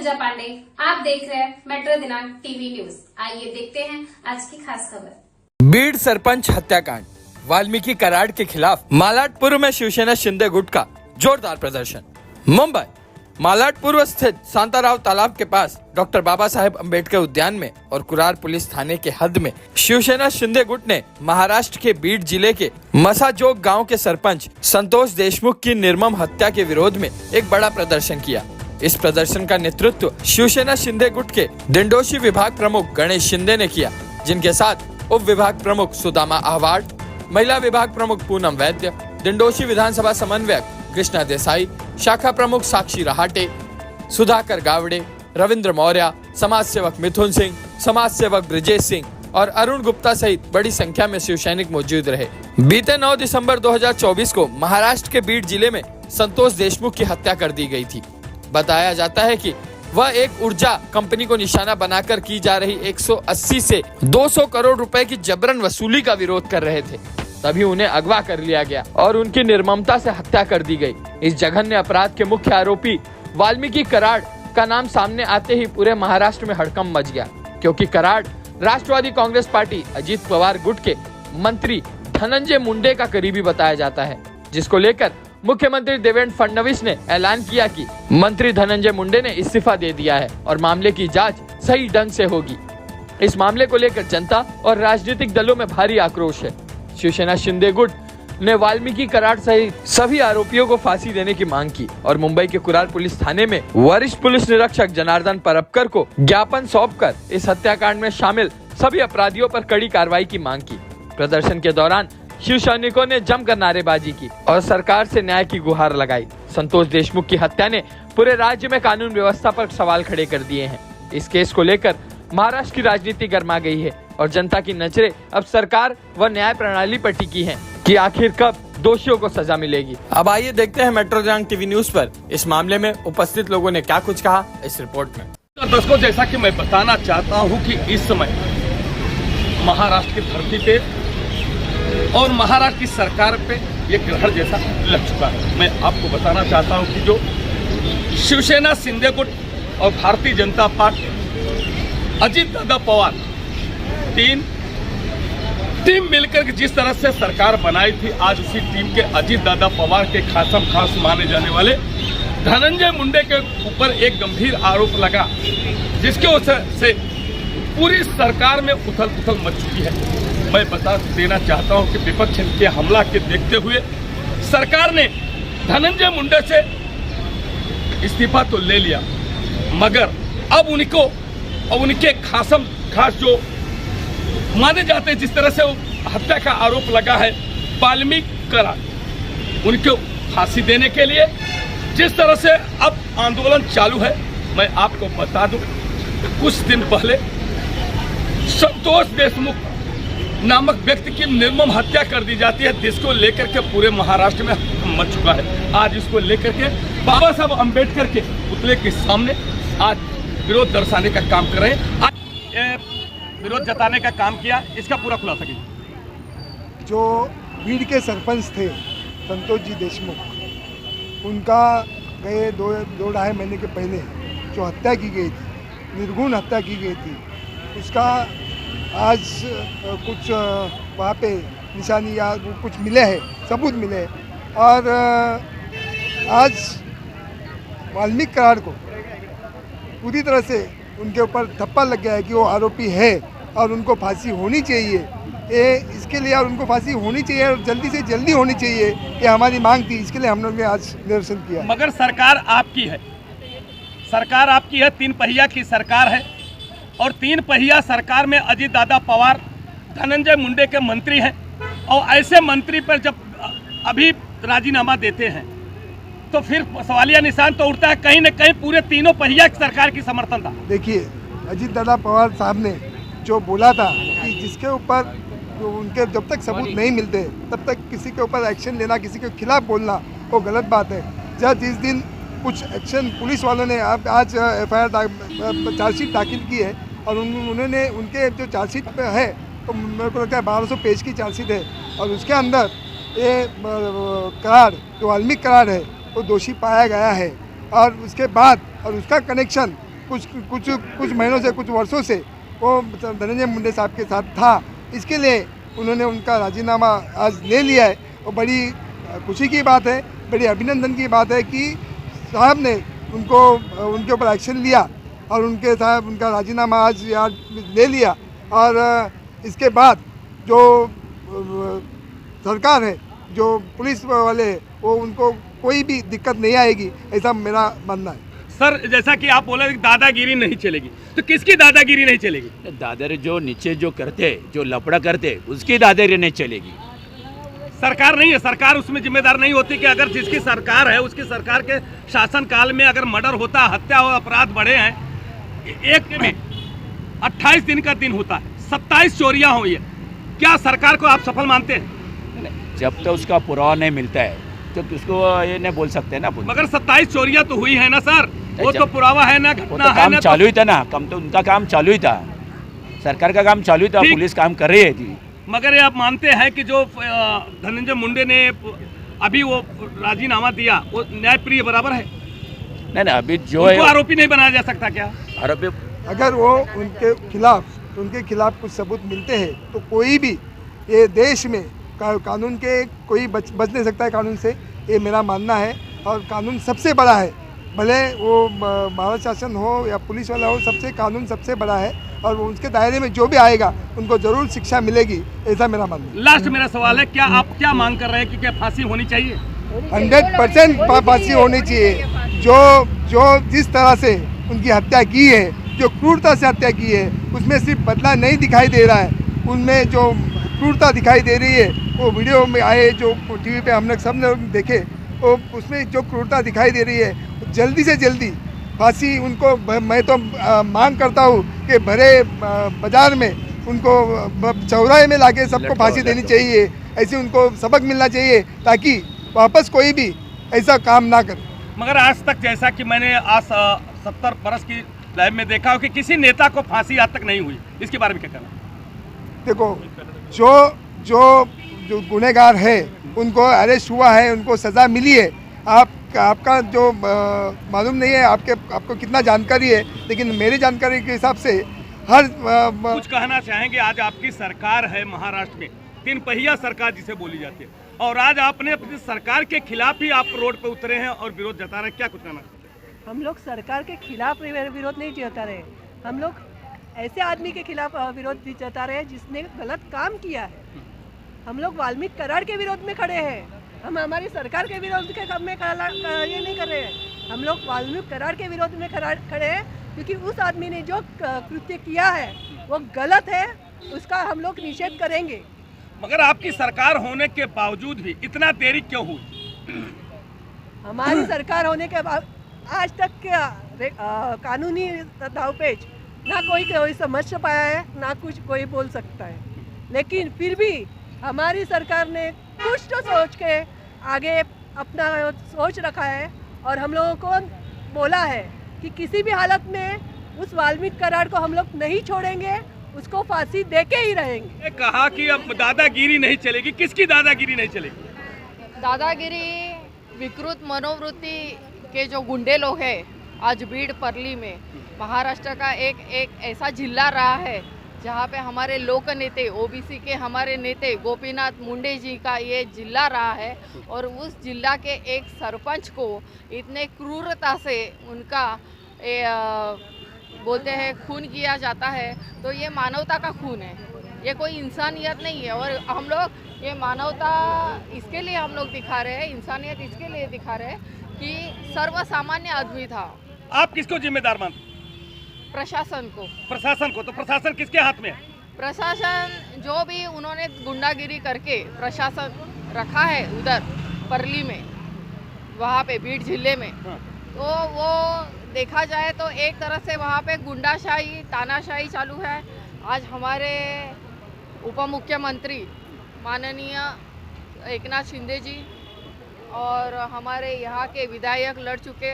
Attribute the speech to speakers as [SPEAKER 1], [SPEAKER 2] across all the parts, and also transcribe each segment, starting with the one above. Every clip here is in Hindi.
[SPEAKER 1] पूजा पांडे, आप देख रहे हैं मेट्रो दिनांक टीवी न्यूज। आइए देखते हैं आज की खास खबर।
[SPEAKER 2] बीड सरपंच हत्याकांड, वाल्मीकि कराड़ के खिलाफ मालाडपुर में शिवसेना शिंदे गुट का जोरदार प्रदर्शन। मुंबई मालाडपुर स्थित शांताराव तालाब के पास डॉक्टर बाबा साहेब अम्बेडकर उद्यान में और कुरार पुलिस थाने के हद में शिवसेना शिंदे गुट ने महाराष्ट्र के बीड जिले के मसाजोग गांव के सरपंच संतोष देशमुख की निर्मम हत्या के विरोध में एक बड़ा प्रदर्शन किया। इस प्रदर्शन का नेतृत्व शिवसेना शिंदे गुट के दिंडोशी विभाग प्रमुख गणेश शिंदे ने किया, जिनके साथ उप विभाग प्रमुख सुदामा आहवाड, महिला विभाग प्रमुख पूनम वैद्य, दिंडोशी विधानसभा समन्वयक कृष्णा देसाई, शाखा प्रमुख साक्षी रहाटे, सुधाकर गावड़े, रविंद्र मौर्य, समाज सेवक मिथुन सिंह, समाज सेवक ब्रजेश सिंह और अरुण गुप्ता सहित बड़ी संख्या में शिव सैनिक मौजूद रहे। बीते 9 दिसंबर 2024 को महाराष्ट्र के बीड जिले में संतोष देशमुख की हत्या कर दी गई थी। बताया जाता है कि वह एक ऊर्जा कंपनी को निशाना बनाकर की जा रही 180 से 200 करोड़ रुपए की जबरन वसूली का विरोध कर रहे थे। तभी उन्हें अगवा कर लिया गया और उनकी निर्ममता से हत्या कर दी गई। इस जघन्य अपराध के मुख्य आरोपी वाल्मीकि कराड़ का नाम सामने आते ही पूरे महाराष्ट्र में हड़कंप मच गया, क्योंकि कराड़ राष्ट्रवादी कांग्रेस पार्टी अजित पवार गुट के मंत्री धनंजय मुंडे का करीबी बताया जाता है, जिसको लेकर मुख्यमंत्री देवेंद्र फडणवीस ने ऐलान किया कि मंत्री धनंजय मुंडे ने इस्तीफा दे दिया है और मामले की जांच सही ढंग से होगी। इस मामले को लेकर जनता और राजनीतिक दलों में भारी आक्रोश है। शिवसेना शिंदे गुट ने वाल्मीकि कराड़ सहित सभी आरोपियों को फांसी देने की मांग की और मुंबई के कुरार पुलिस थाने में वरिष्ठ पुलिस निरीक्षक जनार्दन परबकर को ज्ञापन सौंपकर इस हत्याकांड में शामिल सभी अपराधियों पर कड़ी कार्रवाई की मांग की। प्रदर्शन के दौरान शिव सैनिकों ने जमकर नारेबाजी की और सरकार से न्याय की गुहार लगाई। संतोष देशमुख की हत्या ने पूरे राज्य में कानून व्यवस्था पर सवाल खड़े कर दिए हैं। इस केस को लेकर महाराष्ट्र की राजनीति गर्मा गई है और जनता की नजरें अब सरकार व न्याय प्रणाली पर टिकी हैं कि आखिर कब दोषियों को सजा मिलेगी। अब आइए देखते हैं मेट्रो दिनांक टीवी न्यूज पर इस मामले में उपस्थित लोगों ने क्या कुछ कहा इस रिपोर्ट में।
[SPEAKER 3] दर्शकों, जैसा कि मैं बताना चाहता हूं कि इस समय महाराष्ट्र की धरती पे और महाराष्ट्र की सरकार पे ये ग्रहण जैसा लग चुका है। मैं आपको बताना चाहता हूं कि जो शिवसेना शिंदे गुट और भारतीय जनता पार्टी अजित दादा पवार टीम मिलकर के जिस तरह से सरकार बनाई थी, आज उसी टीम के अजित दादा पवार के खासम खास माने जाने वाले धनंजय मुंडे के ऊपर एक गंभीर आरोप लगा, जिसके वजह से पूरी सरकार में उथल पुथल मच चुकी है। मैं बता देना चाहता हूं कि विपक्ष के हमला के देखते हुए सरकार ने धनंजय मुंडे से इस्तीफा तो ले लिया, मगर अब उनके खास जो माने जाते हैं, जिस तरह से हत्या का आरोप लगा है वाल्मीकि कराड़, उनको फांसी देने के लिए जिस तरह से अब आंदोलन चालू है। मैं आपको बता दूं, कुछ दिन पहले संतोष देशमुख नामक व्यक्ति की निर्मम हत्या कर दी जाती है, जिसको लेकर के पूरे महाराष्ट्र में मच चुका है। आज इसको लेकर के बाबा साहब अम्बेडकर के पुतले के सामने आज विरोध दर्शाने का काम कर रहे हैं। आज विरोध जताने का काम किया, इसका पूरा खुलासा कीजिए।
[SPEAKER 4] जो बीड के सरपंच थे संतोष जी देशमुख, उनका गए दो ढाई महीने के पहले जो हत्या की गई थी, निर्घुण हत्या की गई थी, उसका आज कुछ वहाँ पे निशानी या कुछ मिले हैं, सबूत मिले हैं। और आज वाल्मीकि कराड़ को पूरी तरह से उनके ऊपर थप्पा लग गया है कि वो आरोपी है और उनको फांसी होनी चाहिए। इसके लिए और उनको फांसी होनी चाहिए और जल्दी से जल्दी होनी चाहिए, ये हमारी मांग थी। इसके लिए हम लोग ने आज निरसन किया।
[SPEAKER 3] मगर सरकार आपकी है, सरकार आपकी है, 3 पहिया की सरकार है और 3 पहिया सरकार में अजित दादा पवार धनंजय मुंडे के मंत्री हैं, और ऐसे मंत्री पर जब अभी राजीनामा देते हैं तो फिर सवालिया निशान तो उठता है कहीं न कहीं पूरे तीनों पहिया की सरकार की समर्थन था।
[SPEAKER 4] देखिए, अजित दादा पवार साहब ने जो बोला था कि जिसके ऊपर उनके जब तक सबूत नहीं मिलते तब तक किसी के ऊपर एक्शन लेना, किसी के खिलाफ बोलना, वो गलत बात है। जब जिस दिन कुछ एक्शन पुलिस वालों ने आज FIR चार्जशीट दाखिल की है और उन्होंने उनके जो चार्जशीट पे है तो मेरे को लगता है 1200 पेज की चार्जशीट है और उसके अंदर ये कराड़ जो वाल्मीकि कराड़ है वो दोषी पाया गया है। और उसके बाद और उसका कनेक्शन कुछ महीनों से, कुछ वर्षों से वो धनंजय मुंडे साहब के साथ था। इसके लिए उन्होंने उनका राजीनामा आज ले लिया है और बड़ी खुशी की बात है, बड़ी अभिनंदन की बात है कि साहब ने उनके ऊपर एक्शन लिया और उनका राजीनामा आज यहाँ ले लिया। और इसके बाद जो सरकार है, जो पुलिस वाले हैं, वो उनको कोई भी दिक्कत नहीं आएगी, ऐसा मेरा मानना है।
[SPEAKER 3] सर, जैसा कि आप बोले दादागिरी नहीं चलेगी, तो किसकी दादागिरी नहीं चलेगी?
[SPEAKER 5] दादागिरी जो नीचे जो करते, जो लफड़ा करते, उसकी दादागिरी नहीं चलेगी।
[SPEAKER 3] सरकार नहीं है, सरकार उसमें जिम्मेदार नहीं होती कि अगर जिसकी सरकार है उसकी सरकार के शासन काल में अगर मर्डर होता, हत्या और अपराध बढ़े हैं, एक में 28 दिन का दिन होता है, 27 चोरियां हुई है, क्या सरकार को आप सफल मानते हैं?
[SPEAKER 5] जब तक उसका पुरावा नहीं मिलता है तो उसको ये नहीं बोल सकते ना।
[SPEAKER 3] मगर 27 चोरियां तो हुई है ना सर, वो तो पुरावा है ना,
[SPEAKER 5] वो
[SPEAKER 3] घटना
[SPEAKER 5] तो
[SPEAKER 3] है
[SPEAKER 5] काम
[SPEAKER 3] ना।
[SPEAKER 5] चालू ही था ना, कम तो उनका काम चालू ही था, सरकार का काम चालू ही था, पुलिस काम कर रही है थी।
[SPEAKER 3] मगर ये आप मानते हैं कि जो धनंजय मुंडे ने अभी वो राजीनामा दिया, वो न्यायप्रिय बराबर है?
[SPEAKER 5] नहीं अभी जो है
[SPEAKER 3] आरोपी नहीं बनाया जा सकता क्या?
[SPEAKER 5] आरोपी
[SPEAKER 4] अगर वो उनके खिलाफ कुछ सबूत मिलते हैं तो कोई भी ये देश में कानून के कोई बच नहीं सकता है कानून से, ये मेरा मानना है। और कानून सबसे बड़ा है, भले वो महाराष्ट्र शासन हो या पुलिस वाला हो, सबसे कानून सबसे बड़ा है और उसके दायरे में जो भी आएगा उनको जरूर शिक्षा मिलेगी, ऐसा मेरा मानना है।
[SPEAKER 3] लास्ट मेरा सवाल है, क्या आप क्या मांग कर रहे हैं कि क्या फांसी होनी चाहिए?
[SPEAKER 4] 100% फांसी होनी चाहिए। जो जिस तरह से उनकी हत्या की है, जो क्रूरता से हत्या की है, उसमें सिर्फ बदला नहीं दिखाई दे रहा है, उनमें जो क्रूरता दिखाई दे रही है, वो वीडियो में आए, जो टीवी पे हमने सब लोग देखे, वो उसमें जो क्रूरता दिखाई दे रही है, जल्दी से जल्दी फांसी उनको मैं तो मांग करता हूँ कि भरे बाजार में उनको चौराहे में लाके सबको फांसी देनी चाहिए, ऐसे उनको सबक मिलना चाहिए ताकि वापस कोई भी ऐसा काम ना करे।
[SPEAKER 3] मगर आज तक जैसा कि मैंने आज 70 बरस की लाइफ में देखा हो कि किसी नेता को फांसी आज तक नहीं हुई, इसके बारे में क्या कहना?
[SPEAKER 4] देखो, जो गुनहगार है उनको अरेस्ट हुआ है, उनको सज़ा मिली है। आपका जो मालूम नहीं है आपको कितना जानकारी है, लेकिन मेरी जानकारी के हिसाब से हर
[SPEAKER 3] कुछ कहना चाहेंगे? आज आपकी सरकार है महाराष्ट्र में, 3 पहिया सरकार जिसे बोली जाती है, और आज आपने अपनी सरकार के खिलाफ ही आप रोड पर उतरे हैं और विरोध जता रहे हैं, क्या कुछ कहना?
[SPEAKER 6] हम लोग सरकार के खिलाफ विरोध नहीं जता रहे, हम लोग ऐसे आदमी के खिलाफ विरोध जता रहे हैं जिसने गलत काम किया है। हम लोग वाल्मीकि करार के विरोध में खड़े हैं, हम हमारी सरकार के विरोध के में ये नहीं कर रहे हैं। हम लोग वाल्मीकि करार के विरोध में खड़े हैं क्योंकि उस आदमी ने जो कृत्य किया है वो गलत है, उसका हम लोग निषेध करेंगे।
[SPEAKER 3] मगर आपकी सरकार होने के बावजूद भी इतना देरी क्यों हुई?
[SPEAKER 6] हमारी सरकार होने के बाद आज तक कानूनी दावपेच ना कोई समझ पाया है, ना कुछ कोई बोल सकता है, लेकिन फिर भी हमारी सरकार ने कुछ तो सोच के आगे अपना सोच रखा है और हम लोगों को बोला है कि किसी भी हालत में उस वाल्मीकि करार को हम लोग नहीं छोड़ेंगे, उसको फांसी देके ही रहेंगे।
[SPEAKER 3] कहा कि अब दादागिरी नहीं चलेगी, किसकी दादागिरी नहीं चलेगी?
[SPEAKER 7] दादागिरी विकृत मनोवृत्ति के जो गुंडे लोग हैं, आज बीड़ परली में महाराष्ट्र का एक ऐसा जिला रहा है जहाँ पे हमारे लोक नेते ओबीसी के हमारे नेते गोपीनाथ मुंडे जी का ये जिला रहा है, और उस जिला के एक सरपंच को इतने क्रूरता से उनका बोलते हैं खून किया जाता है, तो ये मानवता का खून है, ये कोई इंसानियत नहीं है। और हम लोग ये मानवता इसके लिए हम लोग दिखा रहे हैं, इंसानियत इसके लिए दिखा रहे हैं कि सर्वसामान्य आदमी था।
[SPEAKER 3] आप किसको जिम्मेदार मानते?
[SPEAKER 7] प्रशासन को।
[SPEAKER 3] प्रशासन को? तो प्रशासन किसके हाथ में है?
[SPEAKER 7] प्रशासन जो भी उन्होंने गुंडागिरी करके प्रशासन रखा है उधर परली में, वहाँ पे बीड़ जिले में, तो वो देखा जाए तो एक तरह से वहाँ पे गुंडाशाही तानाशाही चालू है। आज हमारे उप मुख्यमंत्री माननीय एकनाथ शिंदे जी और हमारे यहाँ के विधायक लड़ चुके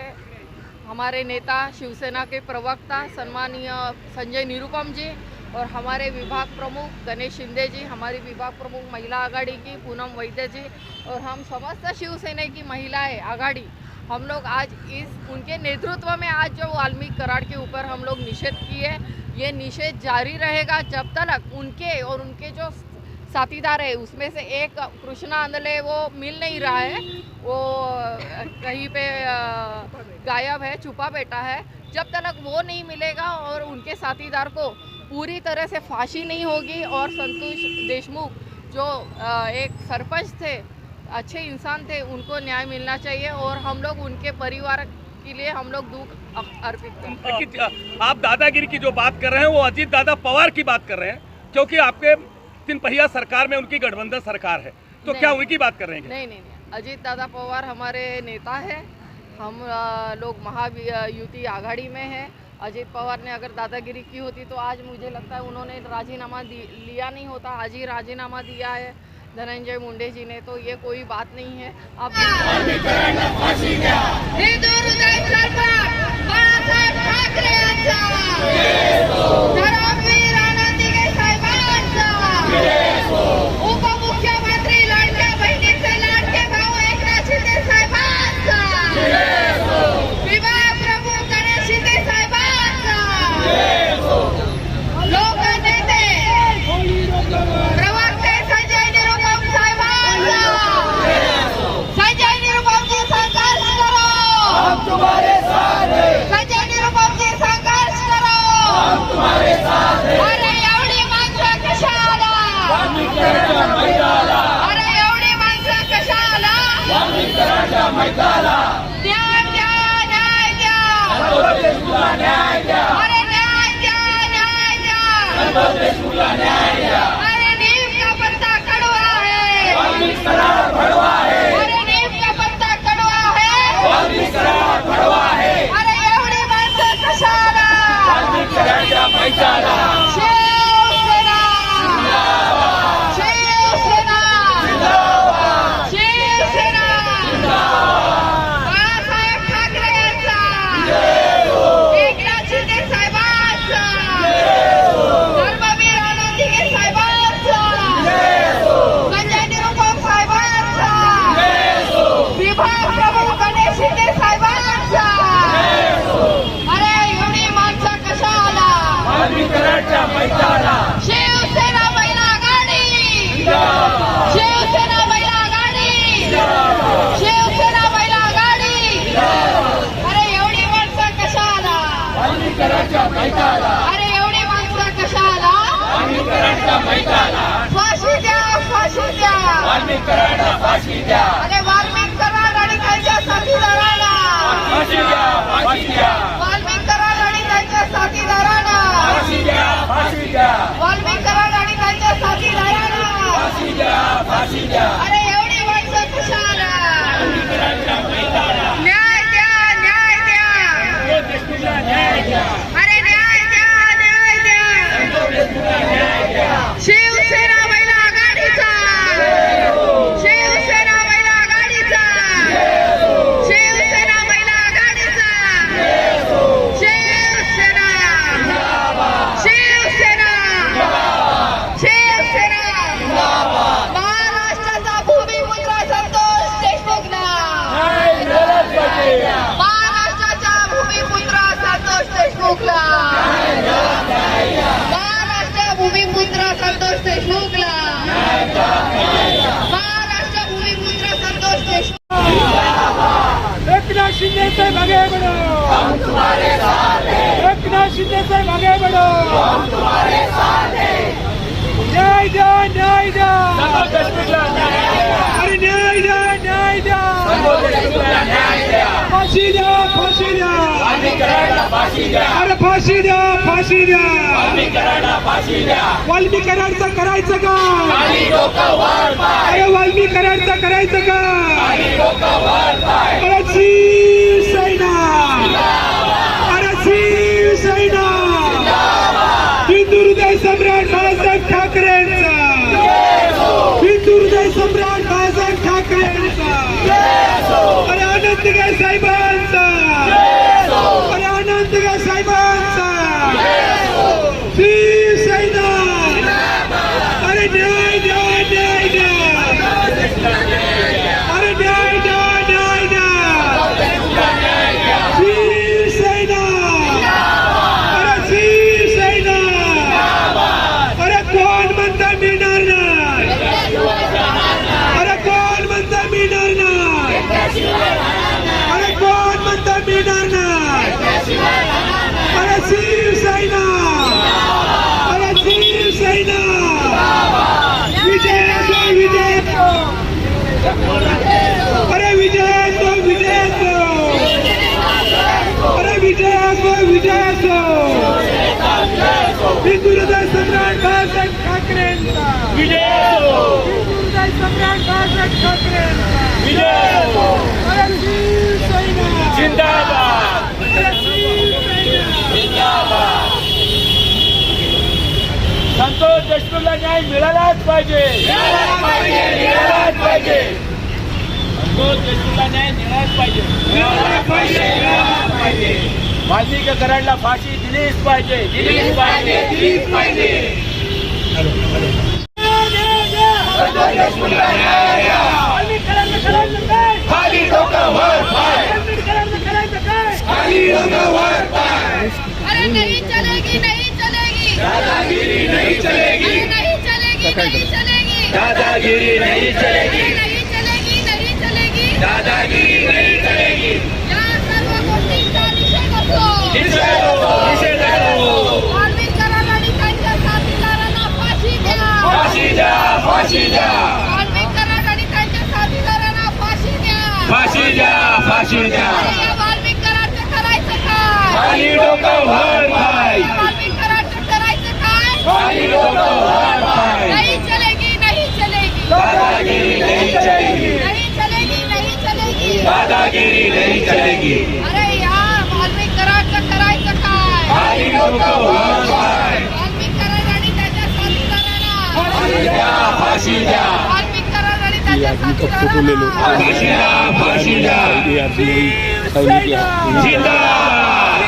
[SPEAKER 7] हमारे नेता शिवसेना के प्रवक्ता सम्मानीय संजय निरुपम जी और हमारे विभाग प्रमुख गणेश शिंदे जी, हमारी विभाग प्रमुख महिला आघाड़ी की पूनम वैद्य जी और हम समस्त शिवसेना की महिलाएं आघाड़ी हम लोग आज उनके नेतृत्व में आज जो वाल्मीकि कराड़ के ऊपर हम लोग निषेध किए, ये निषेध जारी रहेगा जब तक उनके और उनके जो साथीदार है उसमें से एक कृष्णा आंदले वो मिल नहीं रहा है, वो कहीं पे गायब है, छुपा बैठा है। जब तक वो नहीं मिलेगा और उनके साथीदार को पूरी तरह से फांसी नहीं होगी और संतोष देशमुख जो एक सरपंच थे, अच्छे इंसान थे, उनको न्याय मिलना चाहिए और हम लोग उनके परिवार के लिए हम लोग दुख अर्पित करते हैं।
[SPEAKER 3] आप दादागिरी की जो बात कर रहे हैं वो अजीत दादा पवार की बात कर रहे हैं, क्योंकि आपके 3 पहिया सरकार में उनकी गठबंधन सरकार है, तो क्या उनकी बात कर रहे हैं?
[SPEAKER 7] नहीं, अजीत दादा पवार हमारे नेता है, हम लोग महायुति आघाड़ी में हैं। अजीत पवार ने अगर दादागिरी की होती तो आज मुझे लगता है उन्होंने राजीनामा लिया नहीं होता, आज ही राजीनामा दिया है धनंजय मुंडे जी ने, तो ये कोई बात नहीं है। आप
[SPEAKER 8] उपमुख्यमंत्री लाडक्या बहिणीचे लाडके भाऊ एकनाथ शिंदे साहेबांचा, विभाग प्रमुख गणेश शिंदे साहेबांचा, लोकनेते प्रवक्ते संजय निरुपम साहेबांचा, संजय निरुपम जी संघर्ष करो, हम तुम्हारे साथ हैं, संजय निरुपम जी संघर्ष करो, हम तुम्हारे साथ हैं। अरे एवढी माणसं कशाला, अरे एवढी माणसं कशाला, न्याय द्या, न्याय द्या, अरे न्याय द्या, न्याय द्या, अरे नीम का पत्ता कड़वा है, अरे नीम का पत्ता कड़वा है, अरे एवढी माणसं कशाला, शिवसेना, शिवसेना, शिवसेना, बाळासाहेब ठाकरे यांचा, एकनाथ शिंदे साहेबांचा, धर्मवीर आनंदीगे साहेबांचा, संजय निरुपम साहेबांचा, विभाग प्रमुख गणेश शिंदे साहेबांचा, अरे एवढी माणसं कशाला, शिवसेना महिला आघाडी, शिवसेना महिला आघाडी, शिवसेना महिला आघाडी, अरे एवढी माणसं कशाला, अरे एवढी माणसं कशाला, फाशी द्या, फाशी द्या, अरे वाल्मीकि कराड आणि त्यांच्या साथीदारांना, वाल्मीकि कराड आणि त्यांच्या साथीदारांना, वाल्मीकि कराड आणि त्यांच्या साथीदारांना, अरे एवढी माणसं कशाला, न्याय द्या, न्याय द्या, अरे न्याय द्या, न्याय द्या, शिवसेना महिला आघाडीचा, शिवसेना महिला आघाडीचा, शिवसेना महिला आघाडीचा, शिवसेना, शिवसेना, शिवसेना, महाराष्ट्राचा भूमिपुत्र संतोष देशमुखला, महाराष्ट्राच्या भूमिपुत्र संतोष देशमुखला, महाराष्ट्र भूमिपुत्र संतोष देशमुखला, महाराष्ट्र भूमिपुत्र संतोष देशमुख,
[SPEAKER 4] एकनाथ शिंदे से भागे बढ़ो, हम तुम्हारे साथ हैं, एकनाथ शिंदे से भागे बढ़ो, हम तुम्हारे साथ हैं, न्याय दो, न्याय दो, अरे न्याय दो, न्याय दो, फांसी दो, फांसी दो, अरे फांसी दो, फांसी दो, वाल्मीकि कराडचं करायचं का, अरे वाल्मीकि कराडचं करायचं का, अरे शिवसेना, अरे शिवसेना, हिंदू हृदय सम्राट बाळासाहेब ठाकरेंचा, हिंदू हृदय सम्राट बाळासाहेब ठाकरेंचा, अरे आनंदगे साहेबांचा, अरे आनंदगे साहेबांचा, शिवसेना, अरे न्याय द्या, न्याय द्या, अरे न्याय द्या, न्याय द्या, हिंदुहृदय सम्राट बाळासाहेब ठाकरेंचा
[SPEAKER 5] विजय असो.
[SPEAKER 4] हिंदुहृदय सम्राट बाळासाहेब ठाकरेंचा
[SPEAKER 5] विजय असो.
[SPEAKER 4] जय शिवसेना
[SPEAKER 5] जिंदाबाद.
[SPEAKER 4] जय शिवसेना
[SPEAKER 5] जिंदाबाद. संतोष देशमुखला न्याय मिळालाच पाहिजे. मिळालाच पाहिजे. मिळालाच पाहिजे. संतोष देशमुखला न्याय मिळालाच पाहिजे. मिळालाच पाहिजे. मिळालाच पाहिजे. वाल्मिकी कराडला फाशी दिलीच पाहिजे. दिलीच पाहिजे. दिलीच पाहिजे. संतोष देशमुखला न्याय द्या. खाली डोकं वर पाय. खाली डोकं वर पाय.
[SPEAKER 8] अरे नहीं चलेगी नहीं चलेगी
[SPEAKER 5] दादागिरी नहीं चलेगी.
[SPEAKER 8] अरे नहीं चलेगी नहीं चलेगी
[SPEAKER 5] दादागिरी नहीं चलेगी.
[SPEAKER 8] अरे नहीं चलेगी नहीं चलेगी
[SPEAKER 5] दादागिरी नहीं चलेगी.
[SPEAKER 8] या सर्व गोष्टींचा निषेध असतो.
[SPEAKER 5] निषेध असो. निषेध असो.
[SPEAKER 8] वाल्मिक कराड आणि त्यांच्या साथीदारांना फाशी द्या.
[SPEAKER 5] फाशी द्या. फाशी द्या.
[SPEAKER 8] वाल्मिक कराड आणि त्यांच्या साथीदारांना फाशी द्या.
[SPEAKER 5] फाशी द्या. फाशी द्या.
[SPEAKER 8] अरे या वाल्मिक कराडचं करायचं काय?
[SPEAKER 5] खाली डोकं वर पाय.
[SPEAKER 8] या वाल्मिक कराडचं करायचं काय?
[SPEAKER 5] खाली डोकं वर पाय.
[SPEAKER 8] नहीं चलेगी नहीं चलेगी
[SPEAKER 5] दादागिरी नहीं चलेगी.
[SPEAKER 8] नहीं चलेगी नहीं चलेगी
[SPEAKER 5] दादागिरी नहीं चलेगी.
[SPEAKER 8] अरे यार वाल्मिक कराडचं करायचं काय?
[SPEAKER 5] खाली डोकं वर पाय.
[SPEAKER 8] वाल्मिक कराड आणि त्याच्या साथीदारांना
[SPEAKER 5] फाशी द्या. फाशी द्या.
[SPEAKER 8] वाल्मिक कराड आणि त्याच्या साथीदारांना
[SPEAKER 5] फाशी द्या. फाशी द्या. जिंदाबाद.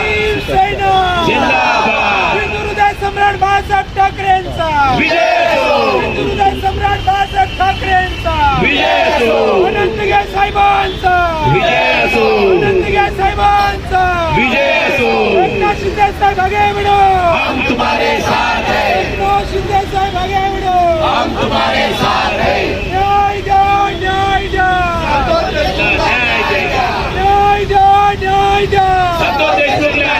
[SPEAKER 5] जिंदाबाद.
[SPEAKER 4] हिंदुहृदय सम्राट बाळासाहेब ठाकरेंचा
[SPEAKER 5] विजय असो.
[SPEAKER 4] हिंदुहृदय सम्राट बाळासाहेब ठाकरेंचा
[SPEAKER 5] विजय असो.
[SPEAKER 4] अनंतगे साहेबांचा
[SPEAKER 5] विजय असो.
[SPEAKER 4] अनंतगे साहेबांचा
[SPEAKER 5] विजय असो.
[SPEAKER 4] एकनाथ शिंदे साहेब आगे बढ़ो.
[SPEAKER 5] हम तुम्हारे साथ हैं.
[SPEAKER 4] एकनाथ शिंदे साहेब आगे बढ़ो.
[SPEAKER 5] हम तुम्हारे साथ हैं.
[SPEAKER 4] न्याय दो न्याय दो
[SPEAKER 5] संतोष देशमुखला न्याय देगा.
[SPEAKER 4] न्याय दो न्याय दो
[SPEAKER 5] संतोष देशमुखला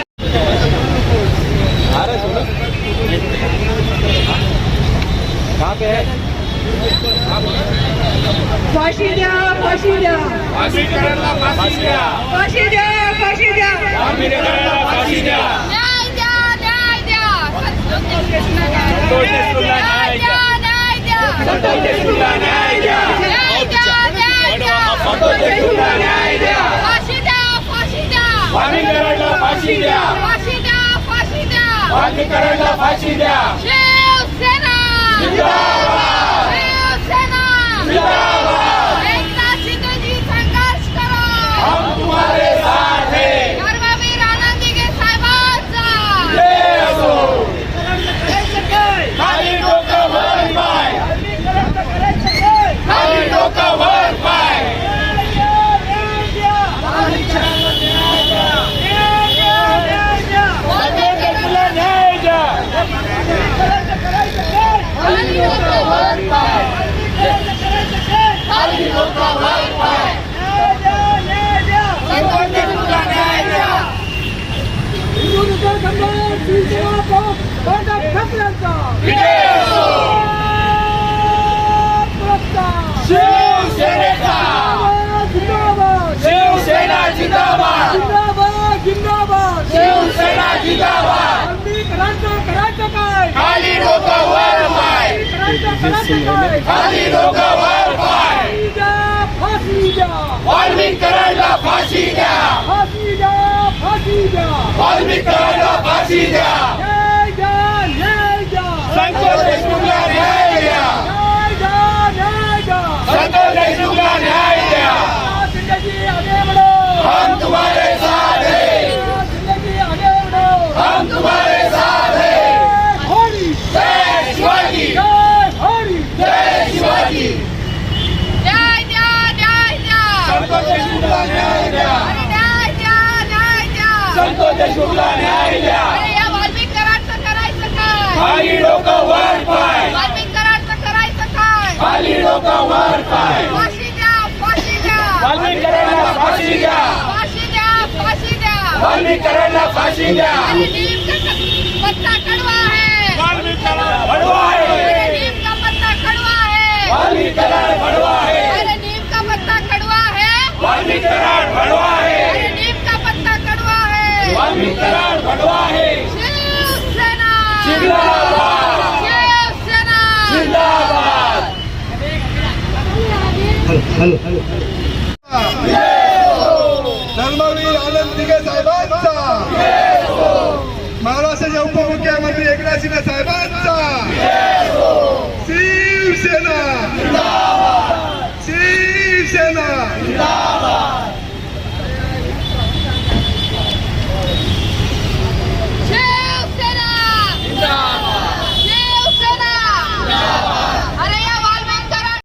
[SPEAKER 6] फाशी द्या फाशी द्या
[SPEAKER 5] फाशी करायला फाशी द्या.
[SPEAKER 6] फाशी द्या फाशी द्या
[SPEAKER 5] वाल्मिकी करायला फाशी द्या.
[SPEAKER 8] न्याय द्या न्याय द्या
[SPEAKER 5] संतोष देशमुखला न्याय द्या.
[SPEAKER 8] न्याय द्या
[SPEAKER 5] संतोष देशमुखला न्याय द्या.
[SPEAKER 8] न्याय द्या न्याय द्या
[SPEAKER 5] संतोष देशमुखला न्याय द्या.
[SPEAKER 8] फाशी द्या फाशी द्या
[SPEAKER 5] वाल्मिकी करायला फाशी द्या.
[SPEAKER 8] फाशी द्या फाशी द्या
[SPEAKER 5] वाल्मिकी करायला फाशी द्या.
[SPEAKER 8] शिवसेना
[SPEAKER 5] जिंदाबाद.
[SPEAKER 8] शिवसेना
[SPEAKER 5] जिंदाबाद.
[SPEAKER 8] एकनाथ शिंदेजी संघर्ष करो.
[SPEAKER 5] हम तुम्हारे साथ हैं.
[SPEAKER 8] धर्मवीर आनंद दिघे साहेबांचा
[SPEAKER 5] विजय असो. खाली डोकं वर पाय. खाली डोकं वर पाय. वाल्मिकीला न्याय द्या. खाली डोकं वर पाय. खाली डोकं वर पाय. संतोष देशमुखला न्याय द्या.
[SPEAKER 4] हिंदुहृदय सम्राट शिवसेना बाळासाहेब ठाकरेंचा
[SPEAKER 5] विजय असो. शिवसेनेचा.
[SPEAKER 4] जिंदाबाद
[SPEAKER 5] शिवसेना जिंदाबाद.
[SPEAKER 4] जिंदाबाद जिंदाबाद
[SPEAKER 5] शिवसेना जिंदाबाद.
[SPEAKER 4] वाल्मिक करायचं काय?
[SPEAKER 5] खाली डोकं वर पाय.
[SPEAKER 4] करायचं काय?
[SPEAKER 5] खाली डोकं वर पाय.
[SPEAKER 4] फाशी द्या फाशी द्या
[SPEAKER 5] वाल्मिकी करायला फाशी द्या.
[SPEAKER 4] फाशी द्या फाशी द्या
[SPEAKER 5] वाल्मिकी करायला फाशी द्या.
[SPEAKER 4] न्याय द्या न्याय द्या
[SPEAKER 5] संतोष देशमुखला न्याय द्या.
[SPEAKER 4] न्याय द्या न्याय द्या
[SPEAKER 5] संतोष देशमुखला न्याय द्या.
[SPEAKER 4] जिंदगी आगे बढ़ो.
[SPEAKER 5] हम तुम्हारे साथ हैं.
[SPEAKER 4] जिंदगी आगे बढ़ो.
[SPEAKER 5] हम तुम्हारे साथ हैं.
[SPEAKER 4] हरी
[SPEAKER 5] जय शिवाजी.
[SPEAKER 4] जय हरी
[SPEAKER 5] जय शिवाजी.
[SPEAKER 8] न्याय द्या न्याय द्या
[SPEAKER 5] संतोष देशमुखला न्याय द्या.
[SPEAKER 8] अरे न्याय द्या न्याय द्या
[SPEAKER 5] संतोष देशमुखला न्याय द्या.
[SPEAKER 8] अरे या वाल्मिक कराडचं करायचं काय?
[SPEAKER 5] खाली डोकं वर पाय.
[SPEAKER 8] वाल्मिक कराडचं करायचं काय?
[SPEAKER 5] खाली डोकं वर पाय.
[SPEAKER 8] फाशी द्या फाशी द्या
[SPEAKER 5] वाल्मिकी करायला फाशी द्या.
[SPEAKER 8] फाशी द्या फाशी द्या
[SPEAKER 5] वाल्मिकी करायला फाशी द्या.
[SPEAKER 8] अरे नीम का पत्ता कड़वा है
[SPEAKER 5] वाल्मिकी करायला भडवा
[SPEAKER 8] अरे
[SPEAKER 5] आहे.
[SPEAKER 8] नीम का पत्ता कड़वा है
[SPEAKER 5] वाल्मिकी करायला भडवा आहे.
[SPEAKER 8] अरे नीम का पत्ता कड़वा है
[SPEAKER 5] वाल्मिकी करायला भडवा आहे.
[SPEAKER 8] अरे नीम का पत्ता कड़वा है
[SPEAKER 5] वाल्मिकी करायला भडवा आहे.
[SPEAKER 8] शिवसेना
[SPEAKER 5] जिंदाबाद.
[SPEAKER 4] धर्मवीर आनंद दिघे साहेबांचा, महाराष्ट्राचे उपमुख्यमंत्री एकनाथ शिंदे साहेबांचा, शिवसेना शिवसेना